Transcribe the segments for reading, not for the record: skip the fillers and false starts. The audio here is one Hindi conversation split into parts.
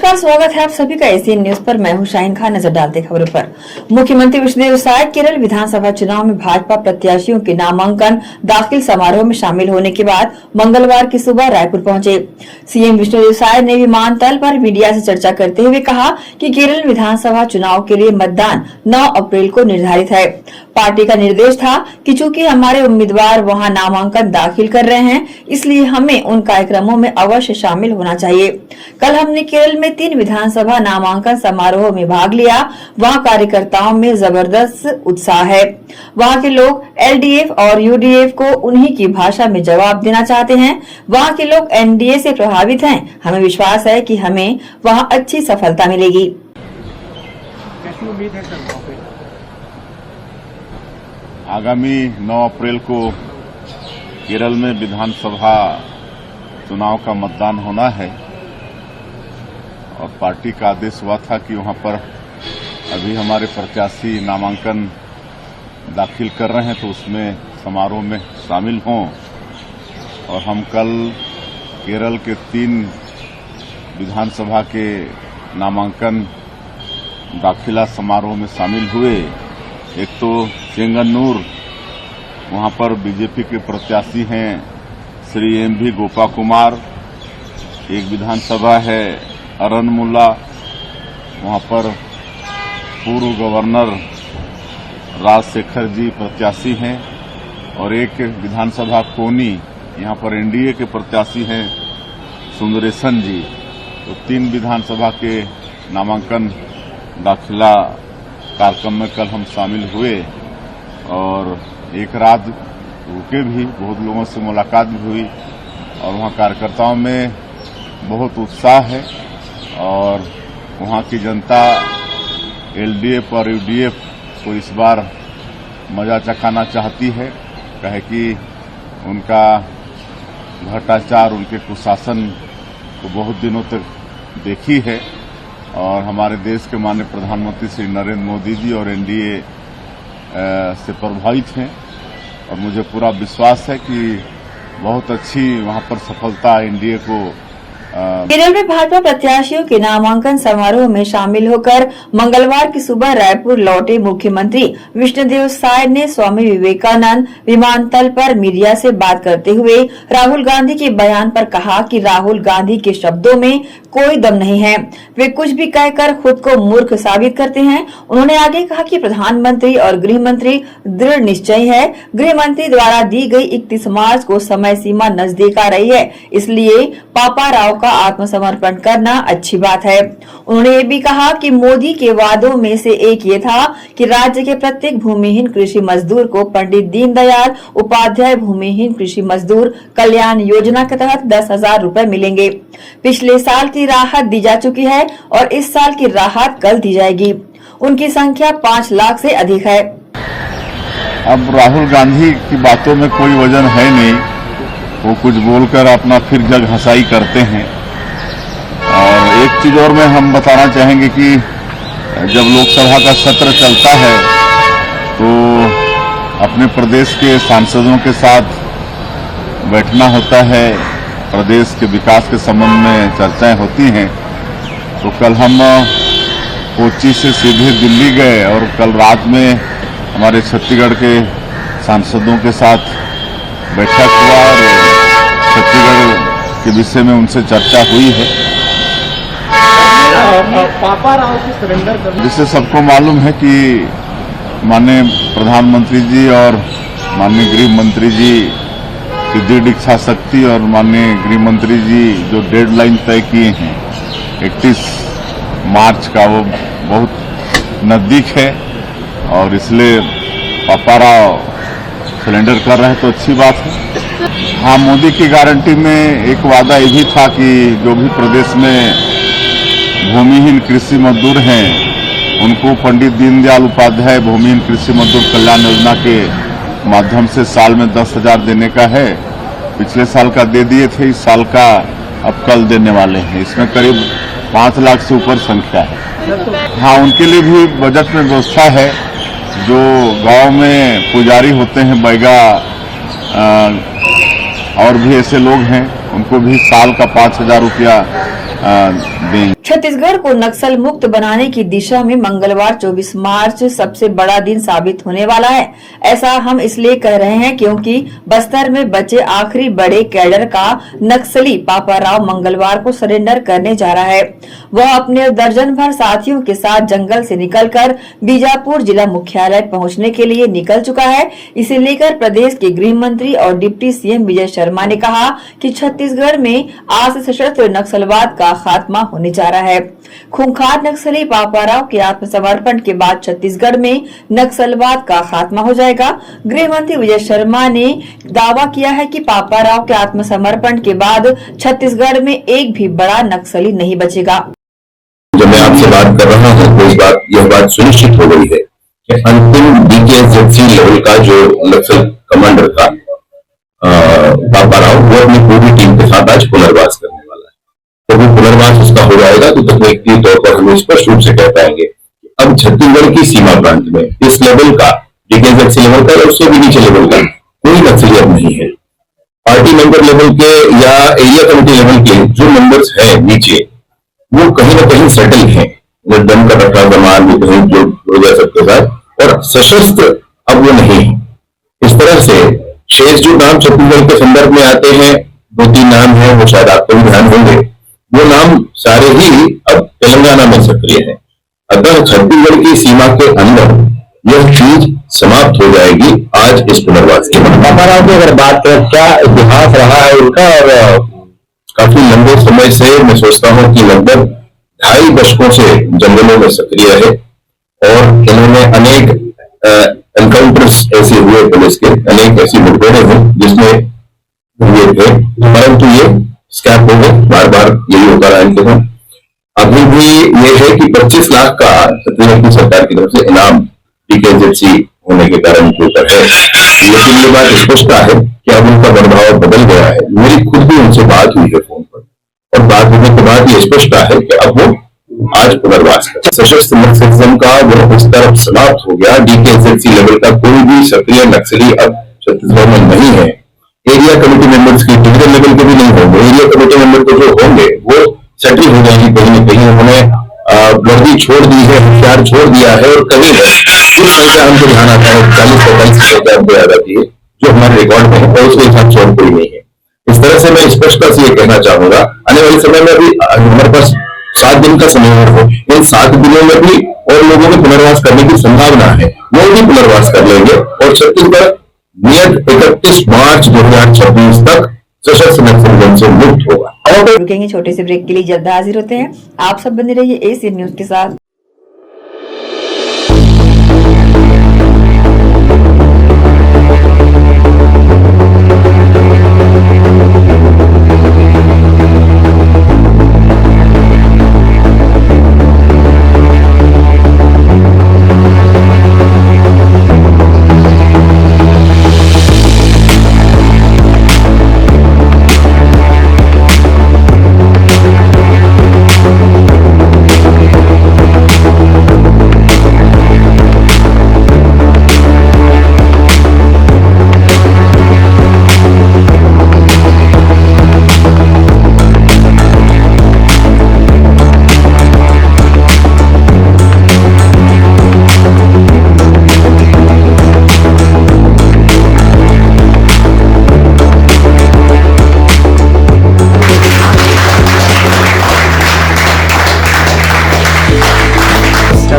नमस्कार, स्वागत है आप सभी का एसीएन न्यूज पर। मैं हूं शाहीन खान। नजर डालते खबरों पर। मुख्यमंत्री विष्णुदेव साय केरल विधानसभा चुनाव में भाजपा प्रत्याशियों के नामांकन दाखिल समारोह में शामिल होने के बाद मंगलवार की सुबह रायपुर पहुंचे। सीएम विष्णुदेव साय ने विमानतल पर मीडिया से चर्चा करते हुए कहा कि केरल विधानसभा चुनाव के लिए मतदान 9 अप्रैल को निर्धारित है। पार्टी का निर्देश था कि चूंकि हमारे उम्मीदवार वहां नामांकन दाखिल कर रहे हैं, इसलिए हमें उन कार्यक्रमों में अवश्य शामिल होना चाहिए। कल हमने केरल में 3 विधानसभा नामांकन समारोह में भाग लिया। वहां कार्यकर्ताओं में जबरदस्त उत्साह है। वहां के लोग एलडीएफ और यूडीएफ को उन्हीं की भाषा में जवाब देना चाहते हैं। वहां के लोग एनडीए से प्रभावित हैं। हमें विश्वास है कि हमें वहां अच्छी सफलता मिलेगी। कैसी उम्मीद है सर? आगामी 9 अप्रैल को केरल में विधानसभा चुनाव का मतदान होना है और पार्टी का आदेश हुआ था कि वहां पर अभी हमारे प्रत्याशी नामांकन दाखिल कर रहे हैं, तो उसमें समारोह में शामिल हों। और हम कल केरल के 3 विधानसभा के नामांकन दाखिला समारोह में शामिल हुए। एक तो चेंगन्नूर, वहां पर बीजेपी के प्रत्याशी हैं श्री एमवी गोपा कुमार। एक विधानसभा है अरनमुला, वहां पर पूर्व गवर्नर राजशेखर जी प्रत्याशी हैं। और एक विधानसभा कोनी, यहां पर एनडीए के प्रत्याशी हैं सुंदरेशन जी। तो 3 विधानसभा के नामांकन दाखिला कार्यक्रम में कल हम शामिल हुए और एक रात रुके भी, बहुत लोगों से मुलाकात भी हुई और वहां कार्यकर्ताओं में बहुत उत्साह है। और वहां की जनता एलडीएफ और यूडीएफ को इस बार मजा चखाना चाहती है, कहे कि उनका भ्रष्टाचार, उनके कुशासन को बहुत दिनों तक देखी है। और हमारे देश के माननीय प्रधानमंत्री श्री नरेंद्र मोदी जी और एनडीए से प्रभावित हैं और मुझे पूरा विश्वास है कि बहुत अच्छी वहां पर सफलता एनडीए को। केरल में भाजपा प्रत्याशियों के नामांकन समारोह में शामिल होकर मंगलवार की सुबह रायपुर लौटे मुख्यमंत्री विष्णुदेव साय ने स्वामी विवेकानंद विमानतल पर मीडिया से बात करते हुए राहुल गांधी के बयान पर कहा कि राहुल गांधी के शब्दों में कोई दम नहीं है। वे कुछ भी कहकर खुद को मूर्ख साबित करते हैं। उन्होंने आगे कहा कि प्रधानमंत्री और गृह मंत्री दृढ़ निश्चय है। गृह मंत्री द्वारा दी गई 31 मार्च को समय सीमा नजदीक आ रही है, इसलिए पापा राव का आत्मसमर्पण करना अच्छी बात है। उन्होंने ये भी कहा कि मोदी के वादों में से एक ये था कि राज्य के प्रत्येक भूमिहीन कृषि मजदूर को पंडित दीनदयाल उपाध्याय भूमिहीन कृषि मजदूर कल्याण योजना के तहत 10,000 रूपए मिलेंगे। पिछले साल की राहत दी जा चुकी है और इस साल की राहत कल दी जाएगी। उनकी संख्या 5 लाख से अधिक है। अब राहुल गांधी की बातों में कोई वजन है नहीं, वो कुछ बोलकर अपना फिर जग हंसाई करते हैं। और एक चीज और में हम बताना चाहेंगे कि जब लोकसभा का सत्र चलता है तो अपने प्रदेश के सांसदों के साथ बैठना होता है, प्रदेश के विकास के संबंध में चर्चाएं होती हैं। तो कल हम कोच्चि से सीधे दिल्ली गए और कल रात में हमारे छत्तीसगढ़ के सांसदों के साथ बैठक हुआ और छत्तीसगढ़ के विषय में उनसे चर्चा हुई है। पापा राव की सरेंडर करने, जिससे सबको मालूम है कि माननीय प्रधानमंत्री जी और माननीय गृह मंत्री जी की दृढ़ इच्छा शक्ति और माननीय गृह मंत्री जी जो डेडलाइन तय किए हैं 31 मार्च का, वो बहुत नजदीक है और इसलिए पापा राव सरेंडर कर रहे हैं तो अच्छी बात है। हाँ, मोदी की गारंटी में एक वादा ये भी था कि जो भी प्रदेश में भूमिहीन कृषि मजदूर हैं उनको पंडित दीनदयाल उपाध्याय भूमिहीन कृषि मजदूर कल्याण योजना के माध्यम से साल में 10,000 देने का है। पिछले साल का दे दिए थे, इस साल का अब कल देने वाले हैं। इसमें करीब 5 लाख से ऊपर संख्या है। हाँ, उनके लिए भी बजट में व्यवस्था है। जो गांव में पुजारी होते हैं, बैगा और भी ऐसे लोग हैं, उनको भी साल का 5,000 रुपया देंगे। छत्तीसगढ़ को नक्सल मुक्त बनाने की दिशा में मंगलवार 24 मार्च सबसे बड़ा दिन साबित होने वाला है। ऐसा हम इसलिए कह रहे हैं क्योंकि बस्तर में बचे आखिरी बड़े कैडर का नक्सली पापाराव मंगलवार को सरेंडर करने जा रहा है। वह अपने दर्जन भर साथियों के साथ जंगल से निकलकर बीजापुर जिला मुख्यालय पहुंचने के लिए निकल चुका है। इसे लेकर प्रदेश के गृह मंत्री और डिप्टी सीएम विजय शर्मा ने कहा कि छत्तीसगढ़ में आज से सशस्त्र नक्सलवाद का खात्मा होने जा रहा है। खूंखार नक्सली पापाराव के आत्मसमर्पण के बाद छत्तीसगढ़ में नक्सलवाद का खात्मा हो जाएगा। गृह मंत्री विजय शर्मा ने दावा किया है कि पापाराव के आत्मसमर्पण के बाद छत्तीसगढ़ में एक भी बड़ा नक्सली नहीं बचेगा। जब मैं आपसे बात कर रहा हूं तो यह बात सुनिश्चित हो गई है कि अंतिम DKZC लेवल का जो नक्सल कमांडर था पापाराव, वो अपनी पूरी टीम के साथ आज पुनर्वास करने वाला है। जब वो पुनर्वास उसका हो जाएगा तो तकनीकी तौर पर हम स्पष्ट रूप से कह पाएंगे अब छत्तीसगढ़ की सीमा प्रांत में इस लेवल का DKZC लेवल का या उससे भी नीचे लेवल का कोई नक्सली अब नहीं है। पार्टी मेंबर लेवल के या एरिया कमेटी लेवल के जो मेंबर्स हैं नीचे, वो कहीं ना कहीं सेटल हैं। दम का रखा सामान भी कहीं जो हो जाए सबके साथ, और सशस्त्र अब वो नहीं है। इस तरह से शेष जो नाम छत्तीसगढ़ के संदर्भ में आते हैं, 2-3 नाम हैं, वो शायद आपको भी ध्यान होंगे, वो नाम सारे ही अब तेलंगाना में सक्रिय है। अतः छत्तीसगढ़ की सीमा के अंदर यह चीज समाप्त हो जाएगी आज इस पुनर्वास के बाद। पापाराव की अगर बात करें, क्या इतिहास रहा है उनका, और काफी लंबे समय से मैं सोचता हूं कि लगभग 2.5 दशकों से जंगलों में सक्रिय है और इन्होंने अनेक एनकाउंटर्स ऐसे हुए, पुलिस के अनेक ऐसी मुठभेड़ें हुई जिसमें हुए थे, परंतु ये स्कैप हो गए। बार बार यही होता रहा इनके साथ। अभी भी ये है कि 25 लाख का छत्तीसगढ़ की सरकार की तरफ से इनाम DKZC होने के कारण उनके ऊपर है। लेकिन ये बात स्पष्ट है कि अब उनका प्रभाव बदल गया है। मेरी खुद भी उनसे बात हुई है फोन पर, और बात होने के बाद ये स्पष्ट है कि अब वो आज पुनर्वास कर सशस्त्र नक्सलिज्म का वो इस तरफ समाप्त हो गया। DKZC लेवल का कोई भी सक्रिय नक्सली अब छत्तीसगढ़ में नहीं है। एरिया कमेटी मेंबर्स की डिवीजन लेवल के भी नहीं होंगे। एरिया कमेटी मेंबर तो जो होंगे वो सेटल हो जाएंगे कहीं न कहीं। उन्होंने वर्दी छोड़ दी है, हथियार छोड़ दिया है, और कहीं कुछ संख्या हमको ध्यान आता है 40-45 संख्या हमको याद आती है जो हमारे रिकॉर्ड में है, और उसके हिसाब से और कोई नहीं है। इस तरह से मैं स्पष्टता से ये कहना चाहूंगा, आने वाले समय में भी हमारे पास 7 दिन का समय हो, इन 7 दिनों में भी और लोगों को पुनर्वास करने की संभावना है। वो भी पुनर्वास कर लेंगे और छत्तीसगढ़ नियत 31 मार्च 2026 तक सशस्त्र नक्सलिज्म से मुक्त होगा। रुकेंगे छोटे से ब्रेक के लिए, जल्द हाजिर होते हैं। आप सब बने रहिए एशियन न्यूज के साथ।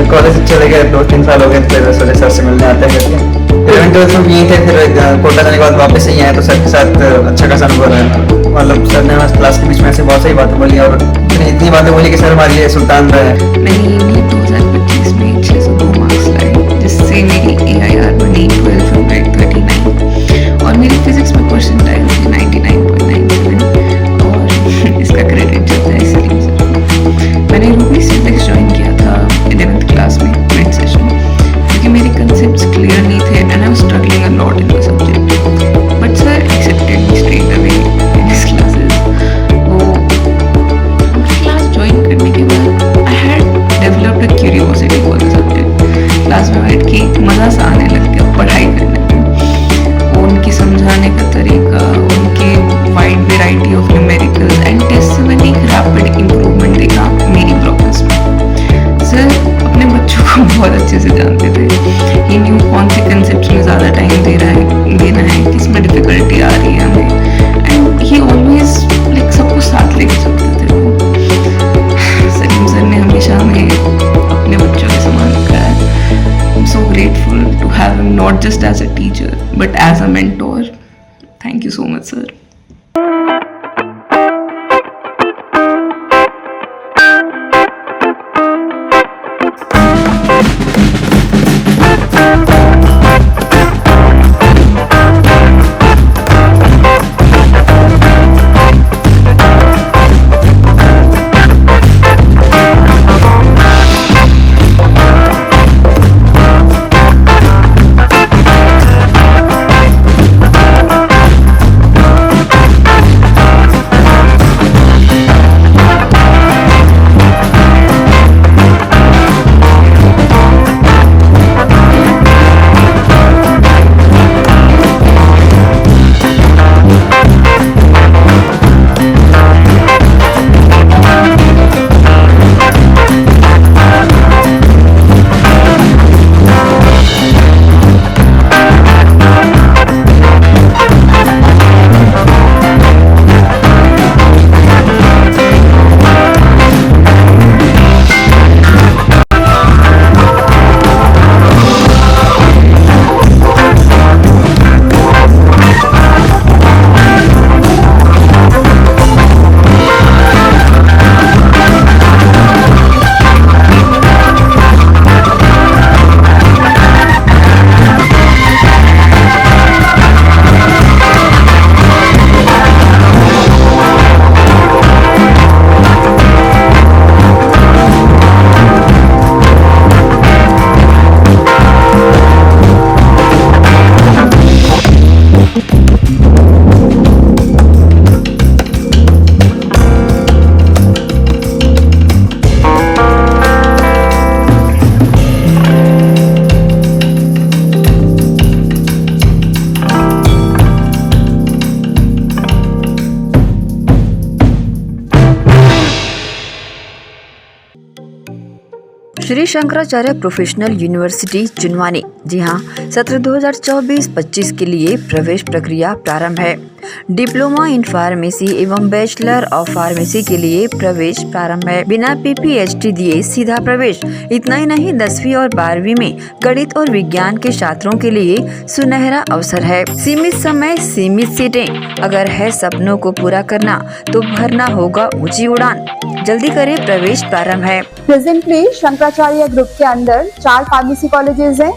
कॉलेज चले गए, 2-3 साल हो गए, फिर रसोले सर से मिलने आते हैं करके 11th-12th में यहीं थे। फिर कोटा जाने के बाद वापस यहीं आए तो सर के साथ अच्छा खासा अनुभव रहा। मतलब सर ने हमारे क्लास के बीच में ऐसे बहुत सारी बातें बोली, और इतनी बातें बोली कि सर हमारे लिए सुल्तान रहे। मैंने 2025 में 602 मार्क्स लाए, जिससे मेरी AIR बनी 12/39 और मेरी फिजिक्स में परसेंटाइल थी 99.97, और इसका क्रेडिट जाता है सलीम सर को। मैंने रूबी सिविक्स ज्वाइन किया था 11th क्लास में मिड सेशन, क्योंकि मेरे कंसेप्ट्स क्लियर नहीं थे and I was struggling a lot in the subject, but sir accepted me straight away in his classes. वो क्लास ज्वाइन करने के बाद I had developed a curiosity for the subject. Class में बैठ के मज़ा सा आने लग गया पढ़ाई करने में। उनकी समझाने का तरीका, अच्छे से जानते थे. He knew कौन से concept में ज़्यादा टाइम देना है, किसमें डिफिकल्टी आ रही है हमें. एंड ही ऑलवेज लाइक सबको साथ लेके चलते थे वो. सलीम सर ने हमेशा हमें अपने बच्चों के समान रखा है. I'm so grateful to have him not just as a teacher but as a mentor. Thank you so much, sir. Shri Shankaracharya professional university Junwani. जी हाँ, सत्र 2024-25 के लिए प्रवेश प्रक्रिया प्रारंभ है। डिप्लोमा इन फार्मेसी एवं बैचलर ऑफ फार्मेसी के लिए प्रवेश प्रारंभ है। बिना PPHD दिए सीधा प्रवेश। इतना ही नहीं, 10वीं और 12वीं में गणित और विज्ञान के छात्रों के लिए सुनहरा अवसर है। सीमित समय, सीमित सीटें। अगर है सपनों को पूरा करना तो भरना होगा ऊंची उड़ान। जल्दी करें, प्रवेश प्रारंभ है। प्रेजेंटली शंकराचार्य ग्रुप के अंदर 4 फार्मेसी कॉलेजेस हैं।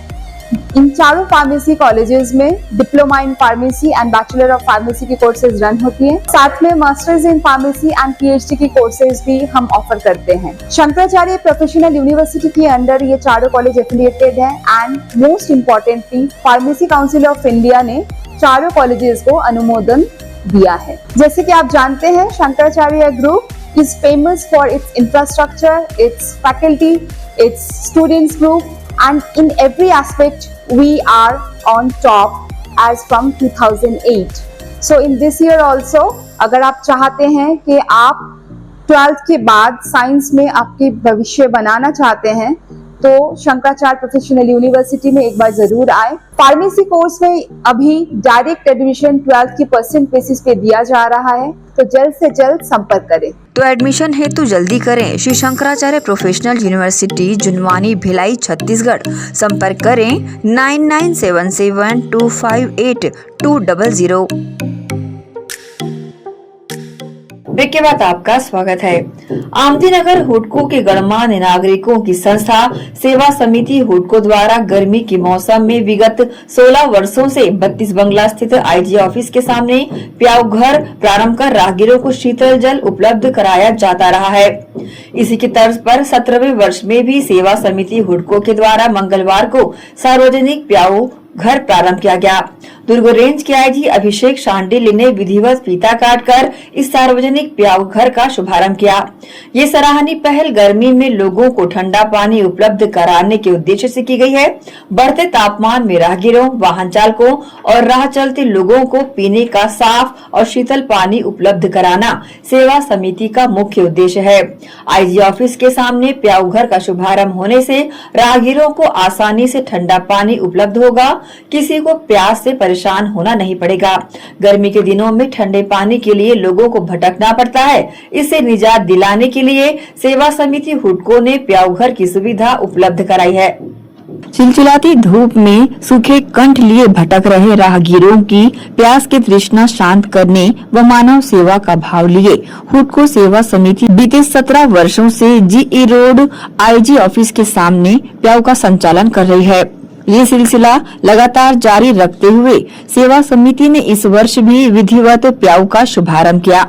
इन चारों फार्मेसी कॉलेजेस में diploma in pharmacy and bachelor of pharmacy की कोर्सेज रन होती हैं। साथ में masters in pharmacy and PhD की कोर्सेज भी हम ऑफर करते हैं। शंकराचार्य प्रोफेशनल यूनिवर्सिटी के अंदर ये चारों कॉलेज एफिलिएटेड हैं and most importantly pharmacy council of India ने चारों कॉलेजेस को अनुमोदन दिया है। जैसे कि आप जानते हैं, Shankaracharya group is famous for its infrastructure, its faculty, its students group, and in every aspect we are on top as from 2008. So in this year also, अगर आप चाहते हैं कि आप 12th के बाद साइंस में आपके भविष्य बनाना चाहते हैं तो शंकराचार्य प्रोफेशनल यूनिवर्सिटी में एक बार जरूर आए। फार्मेसी कोर्स में अभी डायरेक्ट एडमिशन 12th की परसेंट बेसिस पे दिया जा रहा है, तो जल्द से जल्द संपर्क करें। तो एडमिशन हेतु जल्दी करें। Shri Shankaracharya professional university Junwani, Bhilai, Chhattisgarh. संपर्क करें 9977258200। ब्रेक के बाद आपका स्वागत है। आमदी नगर हुडको के गणमान्य नागरिकों की संस्था सेवा समिति हुडको द्वारा गर्मी के मौसम में विगत 16 वर्षों से 32 बंगला स्थित IG ऑफिस के सामने प्याऊ घर प्रारंभ कर राहगीरों को शीतल जल उपलब्ध कराया जाता रहा है। इसी की तर्ज पर 17वें वर्ष में भी सेवा समिति हुडको के द्वारा मंगलवार को सार्वजनिक प्याऊ घर प्रारंभ किया गया। दुर्ग रेंज के आईजी अभिषेक शांडिल्य ने विधिवत फीता काटकर इस सार्वजनिक प्याऊ घर का शुभारंभ किया। ये सराहनीय पहल गर्मी में लोगों को ठंडा पानी उपलब्ध कराने के उद्देश्य से की गई है। बढ़ते तापमान में राहगीरों, वाहन चालकों और राह चलते लोगों को पीने का साफ और शीतल पानी उपलब्ध कराना सेवा समिति का मुख्य उद्देश्य है। आईजी ऑफिस के सामने प्याऊ घर का शुभारंभ होने से राहगीरों को आसानी से ठंडा पानी उपलब्ध होगा। किसी को प्यास से परेशान होना नहीं पड़ेगा। गर्मी के दिनों में ठंडे पानी के लिए लोगों को भटकना पड़ता है। इससे निजात दिलाने के लिए सेवा समिति हुडको ने प्याऊ घर की सुविधा उपलब्ध कराई है। चिलचिलाती धूप में सूखे कंठ लिए भटक रहे राहगीरों की प्यास की तृष्णा शांत करने व मानव सेवा का भाव लिए हुडको सेवा समिति बीते 17 वर्षों से जीई रोड आईजी ऑफिस के सामने प्याऊ का संचालन कर रही है। ये सिलसिला लगातार जारी रखते हुए सेवा समिति ने इस वर्ष भी विधिवत प्याऊ का शुभारंभ किया।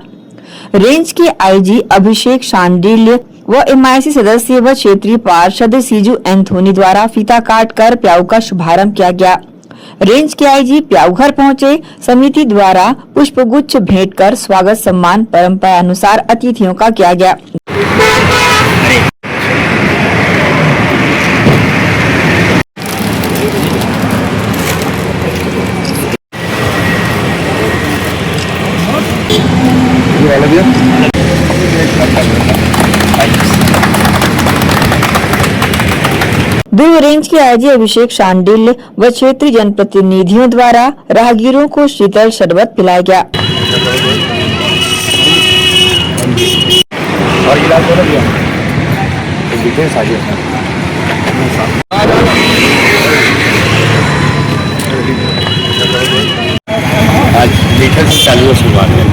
रेंज के आईजी अभिषेक शांडिल्य व एमआईसी सदस्य व क्षेत्रीय पार्षद सीजू एंथोनी द्वारा फीता काटकर प्याऊ का शुभारंभ किया गया। रेंज के आईजी प्याऊ घर पहुंचे। समिति द्वारा पुष्पगुच्छ भेंट कर स्वागत सम्मान परंपरा अनुसार अतिथियों का किया गया। दुर्ग रेंज के आईजी अभिषेक शांडिल्य व क्षेत्रीय जनप्रतिनिधियों द्वारा राहगीरों को शीतल शरबत पिलाया गया। और गिलास बोला दिया डिटेल्स आ गया। आज डिटेल्स चालू है शुरुआत में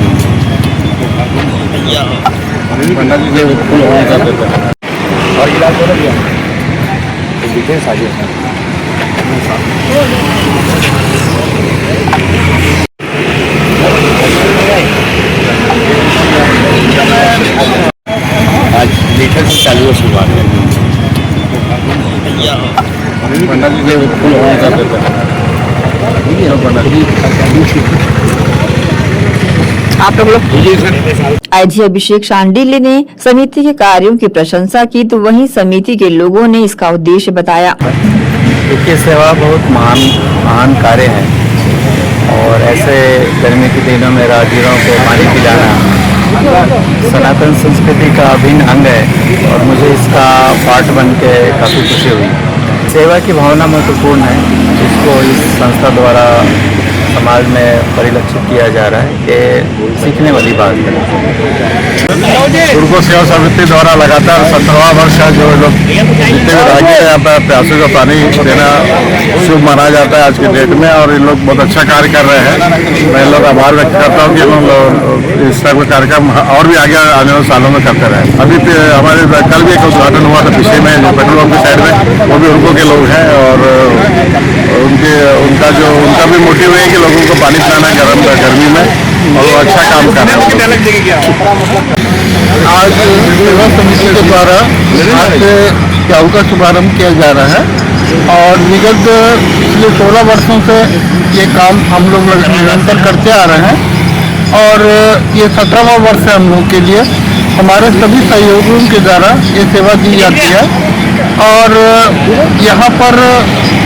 और गिलास बोला दिया डिटेल्स आ गया। आज डिटेल्स चालू है शुरुआत में आप लोग आईजी अभिषेक शांडिल्य ने समिति के कार्यों की प्रशंसा की तो वहीं समिति के लोगों ने इसका उद्देश्य बताया। देखिए, सेवा बहुत महान कार्य है और ऐसे गर्मी के दिनों में राहगीरों को पानी पिलाना सनातन संस्कृति का अभिन्न अंग है और मुझे इसका पार्ट बन के काफ़ी खुशी हुई। सेवा की भावना महत्वपूर्ण है, जिसको इस संस्था द्वारा समाज में परिलक्षित किया जा रहा है। ये सीखने वाली बात है। हुडको सेवा समिति द्वारा लगातार 17वां वर्ष है जो लोग जितने भी राहगीर यहाँ पर प्यासों का पानी देना शुभ माना जाता है आज के डेट में और इन लोग बहुत अच्छा कार्य कर रहे हैं। मैं लोग आभार व्यक्त करता हूँ कि लोग इस तरह का कार्यक्रम और भी आगे आने वाले सालों में करते रहे। अभी हमारे कल भी एक उद्घाटन हुआ था पीछे में जो पेट्रोल पंप की साइड में, वो भी हुडको के लोग हैं और उनका भी मोटिव है कि लोगों को पानी पिलाना गर्मी में और वो अच्छा काम कर रहे हैं। आज सेवा समिति के द्वारा आज से प्याऊ का शुभारंभ किया जा रहा है और विगत पिछले 16 वर्षों से ये काम हम लोग निरंतर करते आ रहे हैं और ये 17वां वर्ष है हम लोग के लिए। हमारे सभी सहयोगियों के द्वारा ये सेवा दी जाती है और यहाँ पर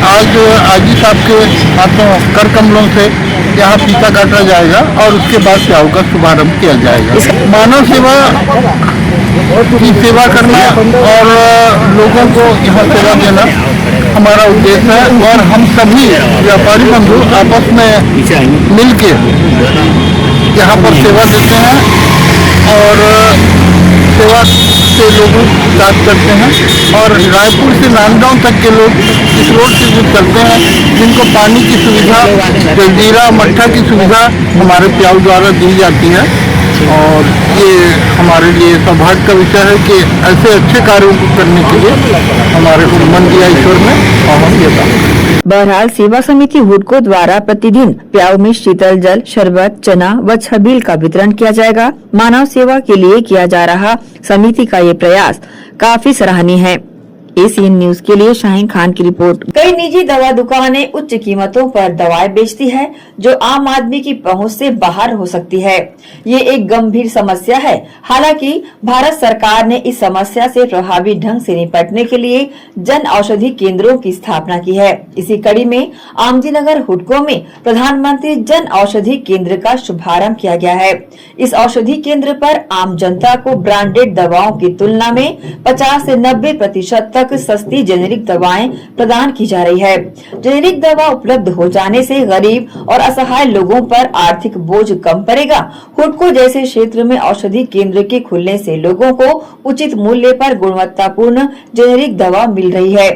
आज आईजी साहब के हाथों कर कमलों से यहाँ फीता काटा जाएगा और उसके बाद प्याऊ का शुभारंभ किया जाएगा। मानव सेवा की सेवा करना और लोगों को यहाँ सेवा देना हमारा उद्देश्य है और हम सभी व्यापारी बंधु आपस में मिलके यहाँ पर सेवा देते हैं और सेवा से लोगों की बात करते हैं और रायपुर से नांदगांव तक के लोग इस रोड से जो चलते हैं जिनको पानी की सुविधा, जलजीरा मट्ठा की सुविधा हमारे प्याऊ द्वारा दी जाती है और ये हमारे लिए सौभाग्य का विषय है कि ऐसे अच्छे कार्यों को करने के लिए हमारे को मन दिया ईश्वर ने और हम ये काम। बहरहाल सेवा समिति हुडको द्वारा प्रतिदिन प्याऊ में शीतल जल, शरबत, चना व छबील का वितरण किया जाएगा। मानव सेवा के लिए किया जा रहा समिति का ये प्रयास काफी सराहनीय है। एसीएन न्यूज के लिए शाहीन खान की रिपोर्ट। कई निजी दवा दुकानें उच्च कीमतों पर दवाएं बेचती है जो आम आदमी की पहुंच से बाहर हो सकती है। ये एक गंभीर समस्या है। हालांकि भारत सरकार ने इस समस्या से प्रभावी ढंग से निपटने के लिए जन औषधि केंद्रों की स्थापना की है। इसी कड़ी में आमदीनगर हुडको में प्रधानमंत्री जन औषधि केंद्र का शुभारंभ किया गया है। इस औषधि केंद्र पर आम जनता को ब्रांडेड दवाओं की तुलना में 50 से 90% तक सस्ती जेनेरिक दवाएं प्रदान की जा रही है। जेनेरिक दवा उपलब्ध हो जाने से गरीब और असहाय लोगों पर आर्थिक बोझ कम पड़ेगा। हुडको जैसे क्षेत्र में औषधि केंद्र के खुलने से लोगों को उचित मूल्य पर गुणवत्तापूर्ण जेनेरिक दवा मिल रही है।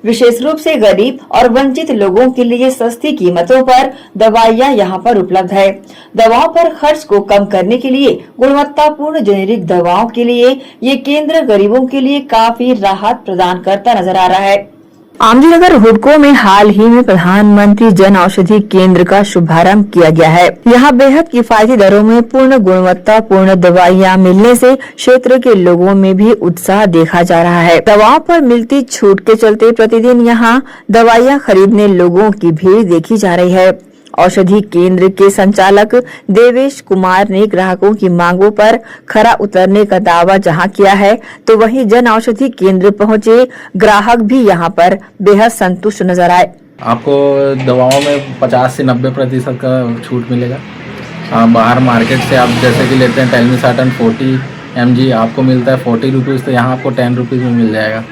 विशेष रूप से गरीब और वंचित लोगों के लिए सस्ती कीमतों पर दवाइयां यहां पर उपलब्ध है। दवाओं पर खर्च को कम करने के लिए गुणवत्तापूर्ण जेनेरिक दवाओं के लिए ये केंद्र गरीबों के लिए काफी राहत प्रदान करता नजर आ रहा है। आमदीनगर हुडको में हाल ही में प्रधानमंत्री जन औषधि केंद्र का शुभारंभ किया गया है। यहाँ बेहद किफायती दरों में पूर्ण गुणवत्ता पूर्ण दवाइयाँ मिलने से क्षेत्र के लोगों में भी उत्साह देखा जा रहा है। दवाओं पर मिलती छूट के चलते प्रतिदिन यहाँ दवाइयाँ खरीदने लोगों की भीड़ देखी जा रही है। औषधि केंद्र के संचालक देवेश कुमार ने ग्राहकों की मांगों पर खरा उतरने का दावा जहां किया है, तो वहीं जन औषधि केंद्र पहुंचे ग्राहक भी यहां पर बेहद संतुष्ट नजर आए। आपको दवाओं में 50 से 90% का छूट मिलेगा। बाहर मार्केट से आप जैसे कि लेते हैं टेलमिसार्टन 40 mg आपको मिलता है 40 रुपीज़, तो यहाँ आपको 10 रुपीज़ में मिल जाएगा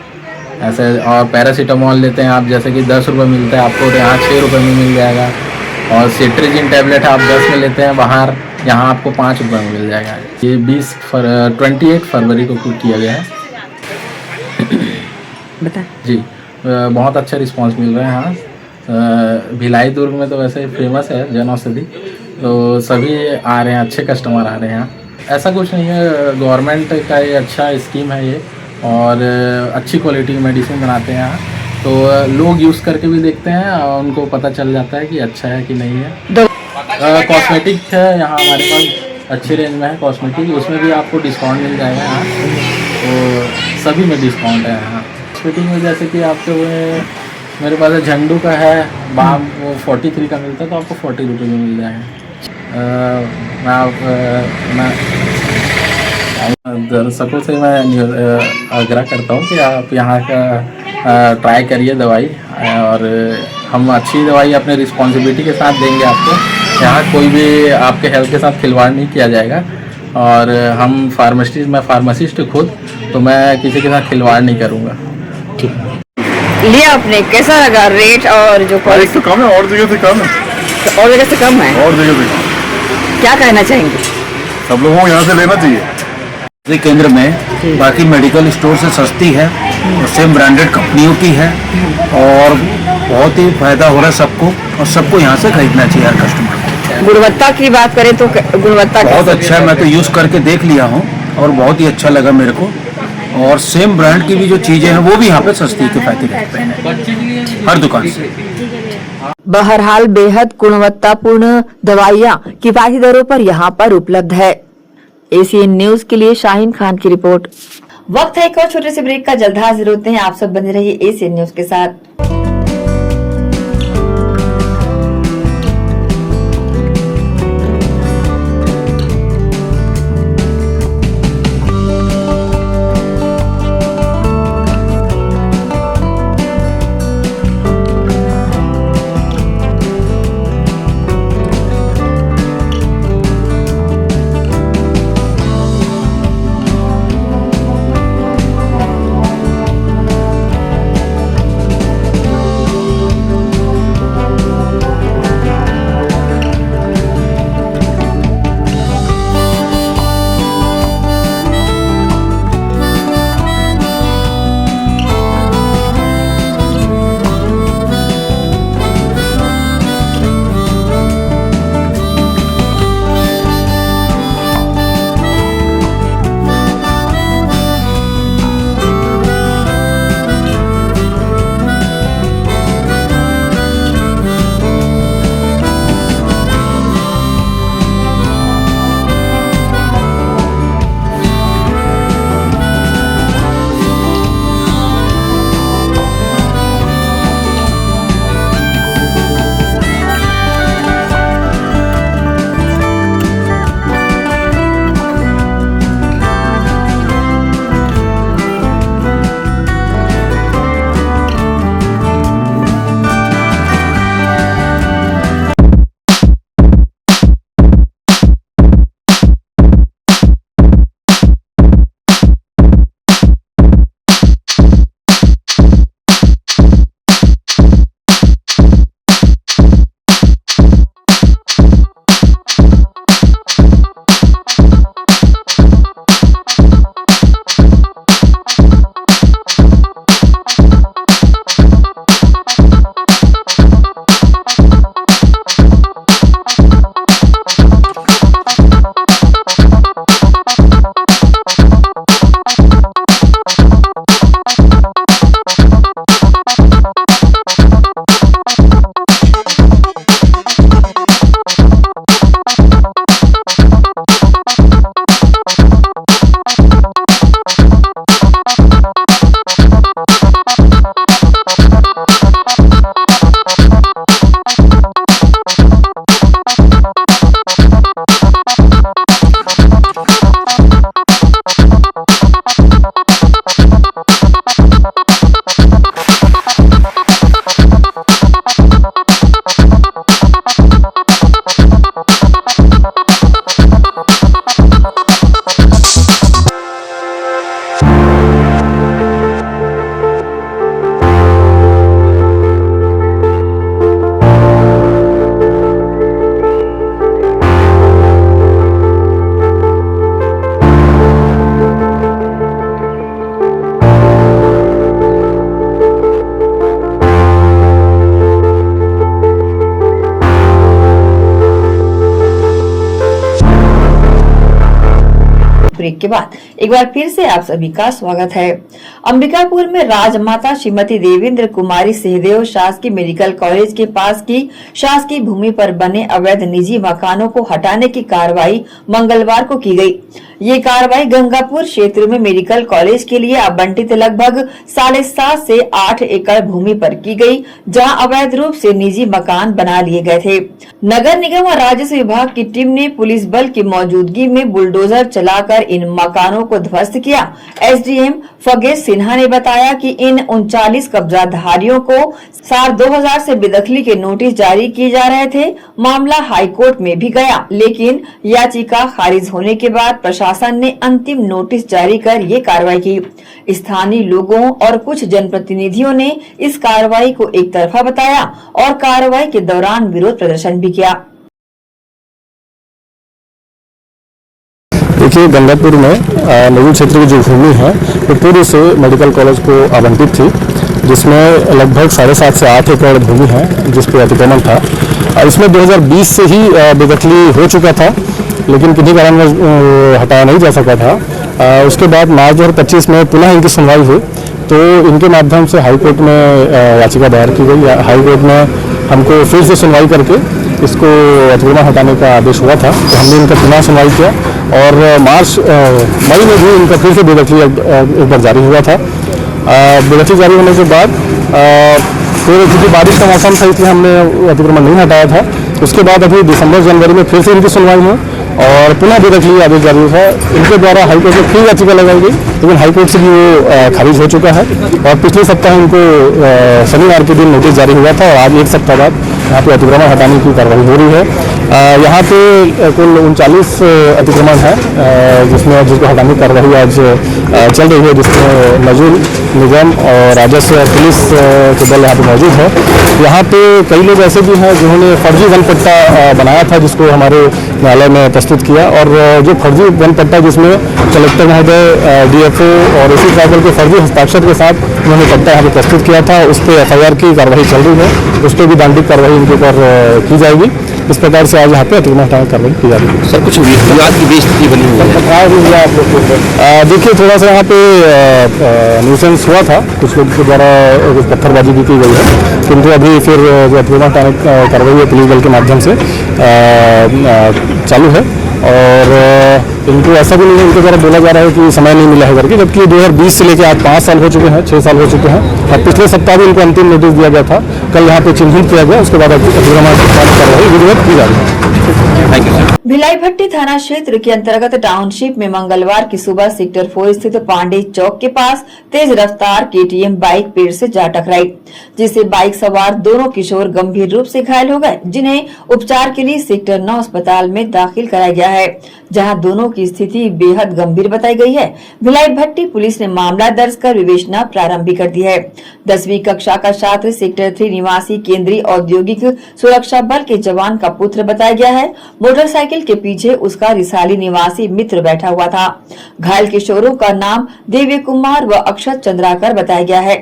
ऐसे। और पैरासीटामोल लेते हैं आप जैसे कि 10 रुपये मिलता है, आपको यहाँ 6 रुपये में मिल जाएगा। और सिट्रीजिन टैबलेट आप 10 में लेते हैं बाहर, यहाँ आपको 5 रुपये में मिल जाएगा। ये 28 फरवरी को किया गया है। बता जी बहुत अच्छा रिस्पांस मिल रहा है यहाँ। भिलाई दुर्ग में तो वैसे फेमस है जन औषधि, तो सभी आ रहे हैं, अच्छे कस्टमर आ रहे हैं यहाँ। ऐसा कुछ नहीं है, गवर्नमेंट का ये अच्छा स्कीम है ये, और अच्छी क्वालिटी की मेडिसिन बनाते हैं यहाँ, तो लोग यूज़ करके भी देखते हैं और उनको पता चल जाता है कि अच्छा है कि नहीं है। कॉस्मेटिक है यहाँ हमारे पास, अच्छी रेंज में है कॉस्मेटिक, उसमें भी आपको डिस्काउंट मिल जाएगा यहाँ, तो सभी में डिस्काउंट है यहाँ। कॉस्मेटिक में जैसे कि आपको मेरे पास झंडू का है, बाम वो 43 का मिलता है, तो आपको 40 रुपये में मिल जाएगा। मैं दर्शकों से मैं आग्रह करता हूँ कि आप यहाँ का ट्राई करिए दवाई, और हम अच्छी दवाई अपने रिस्पॉन्सिबिलिटी के साथ देंगे आपको। यहाँ कोई भी आपके हेल्थ के साथ खिलवाड़ नहीं किया जाएगा, और हम मैं फार्मासिस्ट खुद, तो मैं किसी के साथ खिलवाड़ नहीं करूँगा। लिया आपने, कैसा लगा रेट और जो एक तो कम है और जगह से कम है, और जगह से कम है, और जगह से कम। क्या कहना चाहेंगे? सब लोगों को यहाँ से लेना चाहिए। केंद्र में बाकी मेडिकल स्टोर से सस्ती है, सेम ब्रांडेड कंपनियों की है, और बहुत ही फायदा हो रहा है सबको, और सबको यहाँ से खरीदना चाहिए हर कस्टमर। गुणवत्ता की बात करें तो गुणवत्ता बहुत अच्छा है, मैं तो यूज़ करके देख लिया हूँ और बहुत ही अच्छा लगा मेरे को। और सेम ब्रांड की भी जो चीज़ें हैं वो भी यहाँ पे सस्ती किफायती रहते हैं हर दुकान से। बहरहाल बेहद गुणवत्तापूर्ण दवाइयाँ किफायती दरों पर यहाँ पर उपलब्ध है। एसीएन न्यूज के लिए शाहीन खान की रिपोर्ट। वक्त है एक और छोटे से ब्रेक का, जल्द हाजिर होते हैं। आप सब बने रहिए एसीएन न्यूज के साथ। के बाद एक बार फिर से आप सभी का स्वागत है। अंबिकापुर में राजमाता श्रीमती देवेंद्र कुमारी सिंहदेव शासकीय मेडिकल कॉलेज के पास की शासकीय भूमि पर बने अवैध निजी मकानों को हटाने की कार्रवाई मंगलवार को की गई। ये कार्रवाई गंगापुर क्षेत्र में मेडिकल कॉलेज के लिए आवंटित लगभग 7.5 से 8 एकड़ भूमि पर की गई, जहां अवैध रूप से निजी मकान बना लिए गए थे। नगर निगम और राजस्व विभाग की टीम ने पुलिस बल की मौजूदगी में बुलडोजर चलाकर इन मकानों को ध्वस्त किया। एसडीएम फगेश सिन्हा ने बताया कि इन 39 कब्जाधारियों को साल 2000 से बेदखली के नोटिस जारी किए जा रहे थे। मामला हाईकोर्ट में भी गया, लेकिन याचिका खारिज होने के बाद प्रशासन ने अंतिम नोटिस जारी कर ये कार्रवाई की। स्थानीय लोगों और कुछ जनप्रतिनिधियों ने इस कार्रवाई को एक तरफा बताया और कार्रवाई के दौरान विरोध प्रदर्शन भी किया। देखिए, गंगापुर में नगर क्षेत्र की जो भूमि है वो पूरी से मेडिकल कॉलेज को आवंटित थी, जिसमें लगभग 7.5 से 8 एकड़ भूमि है जिस पर अतिक्रमण था। इसमें 2020 से ही बेदखली हो चुका था, लेकिन किसी कारण हटाया नहीं जा सका था। उसके बाद मार्च 2025 में पुनः इनकी सुनवाई हुई, तो इनके माध्यम से हाईकोर्ट में याचिका दायर की गई। हाईकोर्ट ने हमको फिर से सुनवाई करके इसको अतिक्रमण हटाने का आदेश हुआ था, तो हमने इनका पुनः सुनवाई किया और मई में भी इनका फिर से बेदखली एक बार जारी हुआ था। बेदखली जारी होने के बाद फिर क्योंकि बारिश का मौसम था इसलिए हमने अतिक्रमण नहीं हटाया था। उसके बाद अभी दिसंबर जनवरी में फिर से इनकी सुनवाई हुई और पुनः बेदखली आदेश जारी हुआ। इनके द्वारा हाईकोर्ट में फिर याचिका लगाई गई, लेकिन हाईकोर्ट से भी वो खारिज हो चुका है और पिछले सप्ताह इनको शनिवार के दिन नोटिस जारी हुआ था और आज एक सप्ताह बाद यहाँ पे अतिक्रमण हटाने की कार्रवाई हो रही है। यहाँ पे कुल 39 अतिक्रमण है जिसको हटाने की कार्रवाई आज चल रही है, जिसमें नजूल निगम और राजस्व और पुलिस के दल यहाँ पे मौजूद है। यहाँ पे कई लोग ऐसे भी हैं जिन्होंने फर्जी वन पट्टा बनाया था, जिसको हमारे न्यायालय में प्रस्तुत किया। और जो फर्जी वन पट्टा जिसमें कलेक्टर महोदय, डीएफओ और एसी ट्राइबल के फर्जी हस्ताक्षर के साथ उन्होंने पट्टा यहाँ पे प्रस्तुत किया था, उस पर एफआईआर की कार्रवाई चल रही है, उस पर भी दंडित कार्रवाई इनके ऊपर की जाएगी। इस प्रकार से आज यहाँ पे अतिक्रमण हटाने कार्रवाई की जा रही है। सर, कुछ विवाद की बेइज्जती बनी हुई है। देखिए, थोड़ा सा यहाँ पे न्यूसेंस हुआ था, कुछ लोग के द्वारा पत्थरबाजी भी की गई है, किंतु अभी फिर जो अतिक्रमण हटाने कार्रवाई है पुलिस बल के माध्यम से चालू है। और इनको ऐसा भी नहीं है, इनके द्वारा बोला जा रहा है कि समय नहीं मिला है करके, जबकि 2020 से लेकर आज 5 साल हो चुके हैं, 6 साल हो चुके हैं। और पिछले सप्ताह भी इनको अंतिम नोटिस दिया गया था, कल यहाँ पे चिन्हित किया गया, उसके बाद अतिक्रमण कार्रवाई विधिवत की जा रही है। भिलाई भट्टी थाना क्षेत्र के अंतर्गत टाउनशिप में मंगलवार की सुबह सेक्टर 4 स्थित पांडे चौक के पास तेज रफ्तार केटीएम बाइक पेड़ से जा टकराई, जिससे बाइक सवार दोनों किशोर गंभीर रूप से घायल हो गए, जिन्हें उपचार के लिए सेक्टर 9 अस्पताल में दाखिल कराया गया है, जहां दोनों की स्थिति बेहद गंभीर बताई गई है। भिलाई भट्टी पुलिस ने मामला दर्ज कर विवेचना प्रारंभ भी कर दी है। 10वीं कक्षा का छात्र सेक्टर 3 निवासी केंद्रीय औद्योगिक सुरक्षा बल के जवान का पुत्र बताया गया है। मोटरसाइकिल के पीछे उसका रिसाली निवासी मित्र बैठा हुआ था। घायल किशोरों का नाम देव्य कुमार व अक्षत चंद्राकर बताया गया है।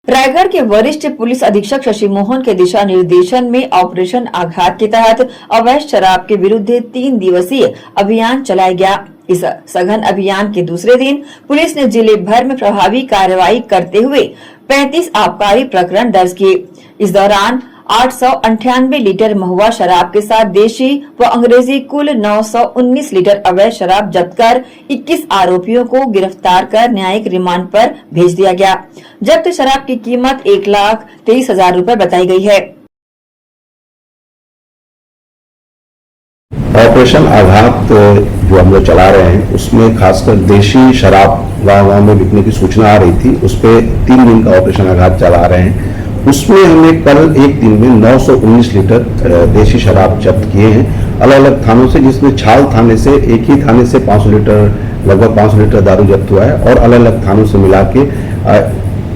रायगढ़ के वरिष्ठ पुलिस अधीक्षक शशि मोहन के दिशा निर्देशन में ऑपरेशन आघात के तहत अवैध शराब के विरुद्ध 3 दिवसीय अभियान चलाया गया। इस सघन अभियान के दूसरे दिन पुलिस ने जिले भर में प्रभावी कार्रवाई करते हुए 35 आबकारी प्रकरण दर्ज किए। इस दौरान 898 लीटर महुआ शराब के साथ देशी व अंग्रेजी कुल 919 लीटर अवैध शराब जब्त कर 21 आरोपियों को गिरफ्तार कर न्यायिक रिमांड पर भेज दिया गया। जब्त शराब की कीमत 1,23,000 रूपए बताई गई है। ऑपरेशन आघात जो हम लोग चला रहे हैं उसमें खासकर देशी शराब गाँव में बिकने की सूचना आ रही थी, उस पर 3 दिन का ऑपरेशन आघात चला रहे हैं। उसमें हमने कल एक दिन में 919 लीटर देशी शराब जब्त किए हैं अलग अलग थानों से, जिसमें छाल थाने से एक ही थाने से 500 लीटर लगभग 500 लीटर दारू जब्त हुआ है और अलग अलग थानों से मिला के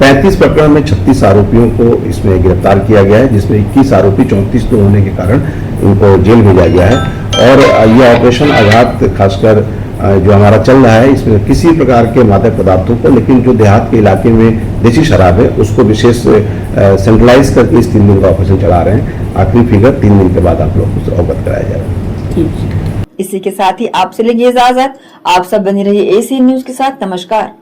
35 प्रकरण में 36 आरोपियों को इसमें गिरफ्तार किया गया है, जिसमें 21 आरोपी 34 तो होने के कारण इनको जेल भेजा गया है। और यह ऑपरेशन आघात खासकर जो हमारा चल रहा है इसमें किसी प्रकार के मादक पदार्थों को, लेकिन जो देहात के इलाके में देसी शराब है उसको विशेष सेंट्रलाइज करके इस 3 दिन का ऑपरेशन चला रहे हैं। आखिरी फिगर 3 दिन के बाद आप लोगों को अवगत कराया जाएगा। इसी के साथ ही आपसे लेंगे इजाजत। आप सब बने रहिए एसी न्यूज के साथ। नमस्कार।